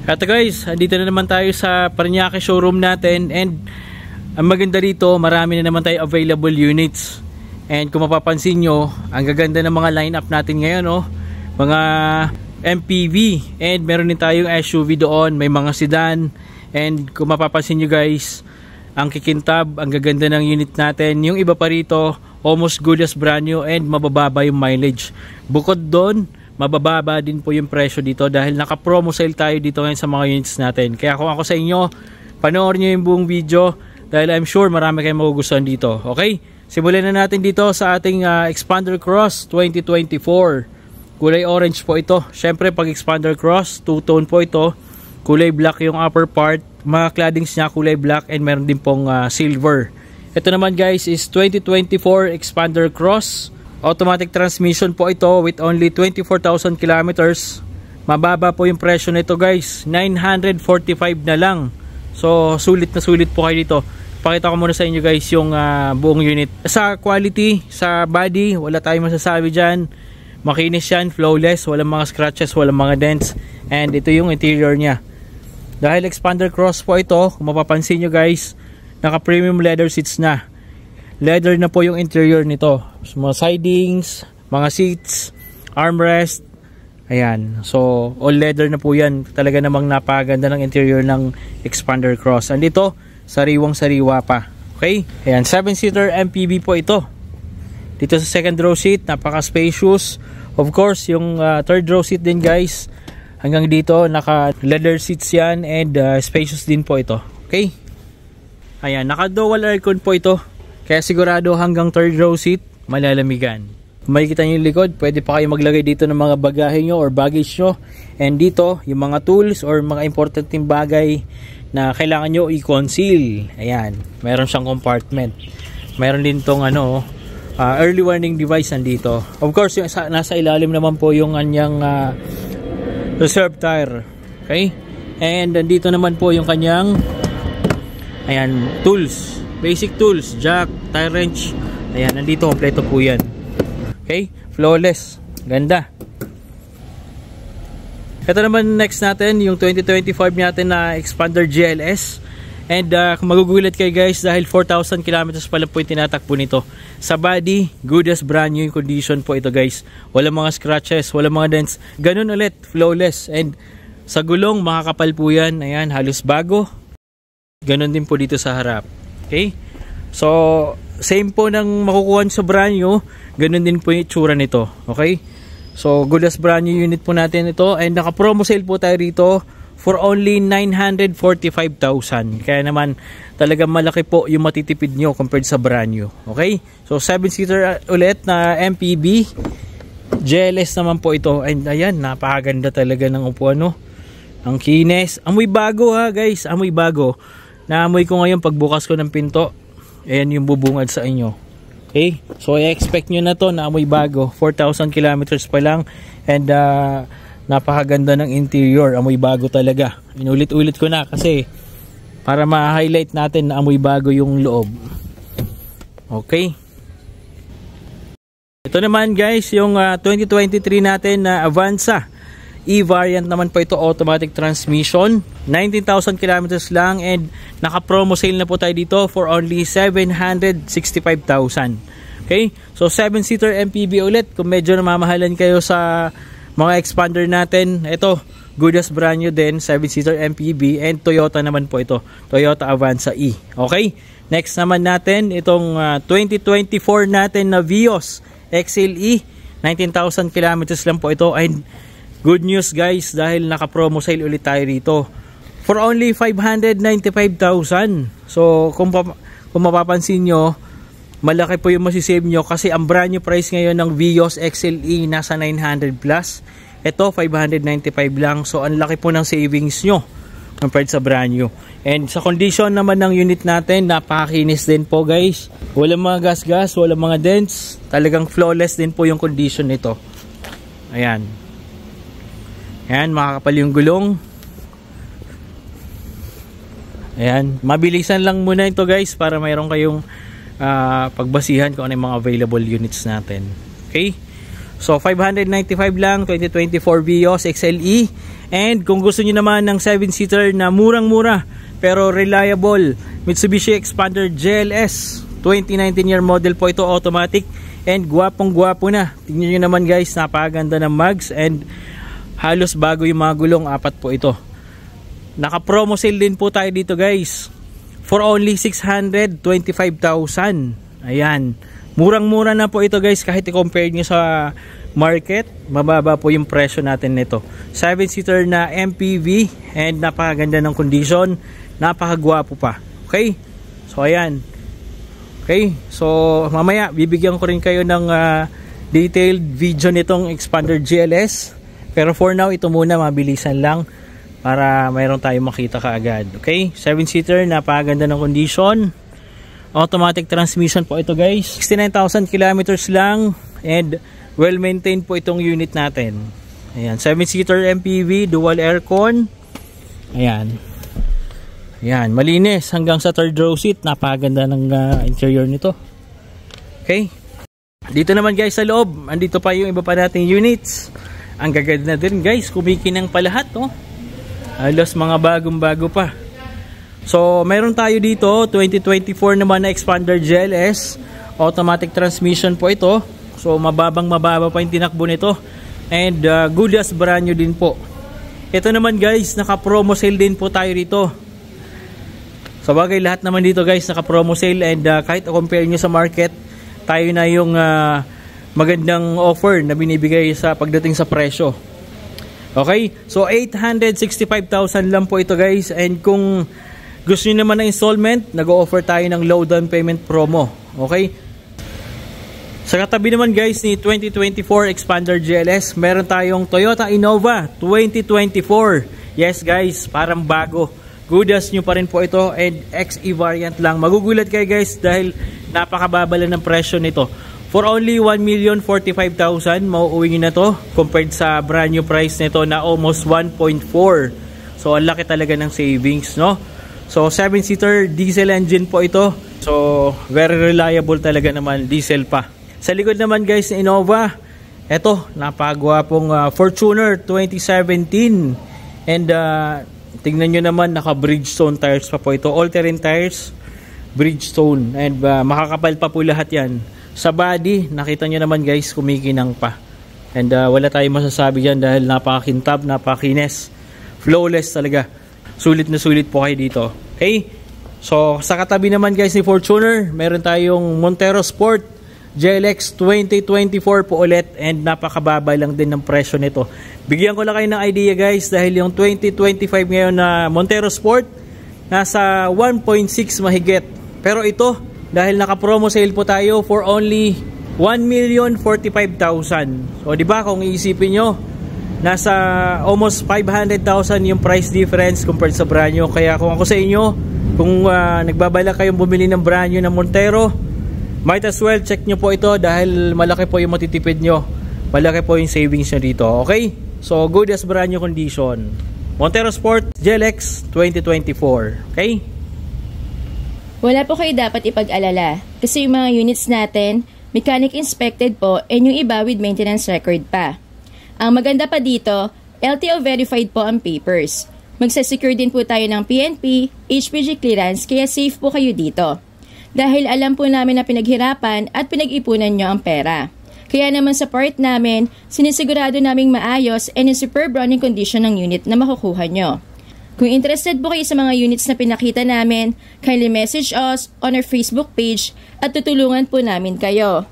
At guys, dito na naman tayo sa Parañaque showroom natin, and ang maganda dito, marami na naman tayo available units. And kung mapapansin nyo, ang gaganda ng mga lineup natin ngayon, oh. Mga MPV, and meron din tayong SUV doon, may mga sedan. And kung mapapansin nyo guys, ang kikintab, ang gaganda ng unit natin. Yung iba pa rito, almost good as brand new and mabababa yung mileage. Bukod doon, mabababa din po yung presyo dito dahil naka-promo sale tayo dito ngayon sa mga units natin. Kaya kung ako sa inyo, panoorin nyo yung buong video dahil I'm sure marami kayong magugustuhan dito. Okay? Simulan na natin dito sa ating Expander Cross 2024. Kulay orange po ito. Syempre pag Expander Cross, two-tone po ito. Kulay black yung upper part. Mga claddings niya kulay black and meron din pong silver. Ito naman guys is 2024 Expander Cross. Automatic transmission po ito with only 24,000 kilometers. Mababa po yung presyo nito guys, 945 na lang. So sulit na sulit po kayo dito. Pakita ko muna sa inyo guys yung buong unit. Sa quality, sa body, wala tayong masasabi dyan. Makinis yan, flawless, walang mga scratches, walang mga dents. And ito yung interior nya. Dahil Expander Cross po ito, kung mapapansin nyo guys, naka premium leather seats na. Leather na po yung interior nito. Mga sidings, mga seats, armrest. Ayan. So, all leather na po yan. Talaga namang napaganda ng interior ng Expander Cross. Andito, sariwang-sariwa pa. Okay? Ayan, 7-seater MPV po ito. Dito sa second row seat, napaka-spacious. Of course, yung third row seat din guys. Hanggang dito, naka-leather seats yan and spacious din po ito. Okay? Ayan, naka-dual aircon po ito. Kaya sigurado hanggang third row seat, malalamigan. Kung makikita nyo yung likod, pwede pa kayo maglagay dito ng mga bagahe nyo or baggage nyo. And dito, yung mga tools or mga importanteng bagay na kailangan nyo i-conceal. Ayan, meron siyang compartment. Meron din tong early warning device nandito. Of course, yung nasa ilalim naman po yung kanyang reserve tire. Okay? And nandito naman po yung kanyang tools. Basic tools, jack, tire wrench. Ayan, nandito kompleto po yan. Okay, flawless. Ganda. Ito naman next natin, yung 2025 natin na Expander GLS. And kung magugulat kayo guys, dahil 4,000 kilometers pa lang po yung tinatakbo nito. Sa body, good as brand new yung condition po ito guys. Walang mga scratches, walang mga dents. Ganun ulit, flawless. And sa gulong, makakapal po yan. Ayan, halos bago. Ganun din po dito sa harap. Okay? So, same po ng makukuha sa brand new, ganun din po yung itsura nito. Okay? So, good as brand new unit po natin ito. And naka-promo sale po tayo rito for only 945,000. Kaya naman, talagang malaki po yung matitipid nyo compared sa brand new. Okay? So, 7-seater ulit na MPV. GLS naman po ito. And ayan, napakaganda talaga ng upuan, no? Ang kinis. Amoy bago ha guys, amoy bago. Naamoy ko ngayon pagbukas ko ng pinto. Ayan yung bubungad sa inyo. Okay? So i-expect nyo na to na amoy bago. 4,000 kilometers pa lang. And napakaganda ng interior. Amoy bago talaga. Inulit-ulit ko na kasi para ma-highlight natin na amoy bago yung loob. Okay? Ito naman guys yung 2023 natin na Avanza. E-variant naman po ito, automatic transmission. 19,000 kilometers lang and naka-promo sale na po tayo dito for only 765,000. Okay? So 7-seater MPV ulit. Kung medyo namamahalan kayo sa mga Expander natin, ito, good as brand new din, 7-seater MPV and Toyota naman po ito. Toyota Avanza E. Okay? Next naman natin, itong 2024 natin na Vios XLE. 19,000 kilometers lang po ito and good news guys dahil naka-promo sale ulit tayo rito for only 595,000. So kung mapapansin nyo, malaki po yung masisave nyo kasi ang brand new price ngayon ng Vios XLE nasa 900 plus. Ito 595 lang. So ang laki po ng savings nyo compared sa brand new. And sa condition naman ng unit natin, napakakinis din po guys. Walang mga gas-gas, walang mga dents. Talagang flawless din po yung condition nito. Ayan. Ayan, makakapal yung gulong. Ayan, mabilisan lang muna ito guys para mayroon kayong pagbasihan kung ano yung mga available units natin. Okay? So 595 lang, 2024 Vios XLE. And kung gusto niyo naman ng 7-seater na murang-mura pero reliable, Mitsubishi Expander GLS 2019 year model po ito, automatic, and gwapong-gwapo na. Tingnan niyo naman guys, napakaganda ng mags and halos bago yung mga gulong, 4 po ito. Naka-promo sale din po tayo dito guys for only 625,000. Ayan. Murang-mura na po ito guys, kahit i-compare nyo sa market, mababa po yung presyo natin nito. 7-seater na MPV and napakaganda ng condition, napakagwapo pa. Okay? So ayan. Okay? So mamaya bibigyan ko rin kayo ng detailed video nitong Expander GLS. Pero for now, ito muna, mabilisan lang para mayroon tayong makita kaagad. Okay? 7-seater, napakaganda ng condition. Automatic transmission po ito guys. 69,000 kilometers lang and well maintained po itong unit natin. Ayan, 7-seater MPV, dual aircon. Ayan. Ayan, malinis hanggang sa third row seat. Napakaganda ng interior nito. Okay? Dito naman guys sa loob, andito pa yung iba pa nating units. Ang gaganda na din guys, kumikinang pa lahat, oh. Halos mga bagong-bago pa. So, meron tayo dito, 2024 naman na Expander GLS. Automatic transmission po ito. So, mababa pa yung tinakbo nito. And good as brand new din po. Ito naman guys, naka-promo sale din po tayo dito. So, bagay lahat naman dito guys, naka-promo sale. And kahit compare nyo sa market, tayo na yung magandang offer na binibigay sa pagdating sa presyo. Okay? So, 865,000 lang po ito guys. And kung gusto niyo naman ng installment, nag-o-offer tayo ng low down payment promo. Okay? Sa katabi naman guys ni 2024 Expander GLS, meron tayong Toyota Innova 2024. Yes guys, parang bago. Good as new pa rin po ito and XE variant lang. Magugulat kayo guys dahil napakababa lang ng presyo nito. For only 1,045,000, mauuwi nyo na to compared sa brand new price nito na almost 1.4. So, ang laki talaga ng savings, no? So, 7-seater diesel engine po ito. So, very reliable talaga naman, diesel pa. Sa likod naman guys ng Innova, eto, napagwapong Fortuner 2017. And tingnan nyo naman, naka Bridgestone tires pa po ito. All-terrain tires, Bridgestone. And makakapal pa po lahat yan. Sa body, nakita nyo naman guys, kumikinang pa. And wala tayong masasabi dyan dahil napakakintab, napakines. Flawless talaga. Sulit na sulit po kayo dito. Okay? So, sa katabi naman guys ni Fortuner, meron tayong Montero Sport GLX 2024 po ulit and napakababa lang din ng presyo nito. Bigyan ko lang kayo ng idea guys dahil yung 2025 ngayon na Montero Sport nasa 1.6 mahigit. Pero ito, dahil naka-promo sale po tayo for only 1,045,000. So, di ba kung iisipin nyo, nasa almost 500,000 yung price difference compared sa brand new. Kaya kung ako sa inyo, kung nagbabalak kayong bumili ng brand new na Montero, might as well check nyo po ito dahil malaki po yung matitipid nyo. Malaki po yung savings nyo dito. Okay? So, good as brand new condition. Montero Sport GLX 2024. Okay? Wala po kayo dapat ipag-alala kasi yung mga units natin, mechanic inspected po and yung iba with maintenance record pa. Ang maganda pa dito, LTO verified po ang papers. Magsasecure din po tayo ng PNP, HPG clearance kaya safe po kayo dito. Dahil alam po namin na pinaghirapan at pinag-ipunan nyo ang pera. Kaya naman sa part namin, sinisigurado naming maayos and in superb running condition ng unit na makukuha nyo. Kung interested po kayo sa mga units na pinakita namin, kindly message us on our Facebook page at tutulungan po namin kayo.